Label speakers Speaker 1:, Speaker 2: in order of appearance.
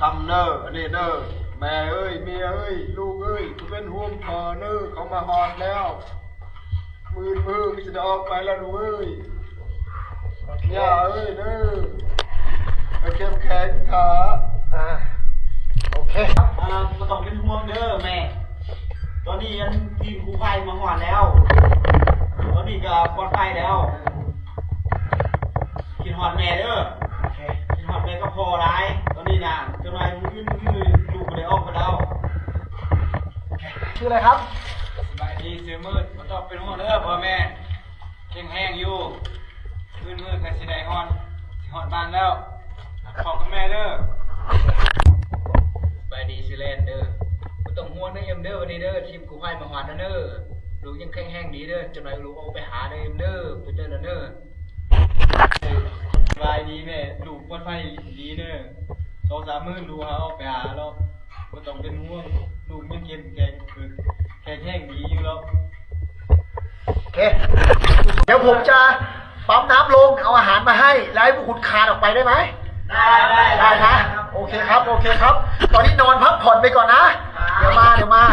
Speaker 1: คำเนอร์อันนี้เนอร์แม่เอ้ยเมียเอ้ยลูกเอ้ยกูเป็นห่วงพอเนอร์เขามาหอดแล้วมือก็จะออกไปแล้วลูกเอ้ยย่าเอ้ยเนอร์เข้มแข็งขา
Speaker 2: โอเค
Speaker 3: มาต้องเป็นห่วงเด้อแม่ตอนนี้ทีมกู้ภัยมาหอดแล้วตอนนี้ก็ปลอดภัยแล้วกินหอดแม่เด้อกินหอดแม่ก็พอร้ายตอนนี้นะจนนายมือลูกเลยออกมาแล้ว
Speaker 2: ชื่ออะไรครับ
Speaker 3: สบายดีเสือมืดมาต้องเป็นห่วงเด้อพ่อแม่แข็งแห้งอยู่มืดกันสิได้หอดบ้านแล้วขอบคุณแม่เด้อสบายดีสิเลนเด้อบ่ต้องห่วงเด้อเอ็มเด้อวันนี้เด้อทีมกู้ภัยมาหอดเด้อลูกยังแข็งแห้งดีเด้อจนนายลูกเอาไปหาเด้อเอ็มเด้อไปเด้อเด้อสบายดีแม่ลูกปลอดภัยดีเด้อ2-3 มื้อลูกเอาไปหาแล้วบ่ต้องเป็นห่วงลูกยังเข้มแข็งแข็งแห้งดีอยู่แล้ว
Speaker 2: โอเคเดี๋ยวผมจะปั๊มน้ำลงเอาอาหารมาให้แล้วให้พวกคุณคานออกไปได้ไหม
Speaker 3: ได้
Speaker 2: นะโอเคครับ ตอนนี้นอนพักผ่อนไปก่อนนะเดี๋ยวมา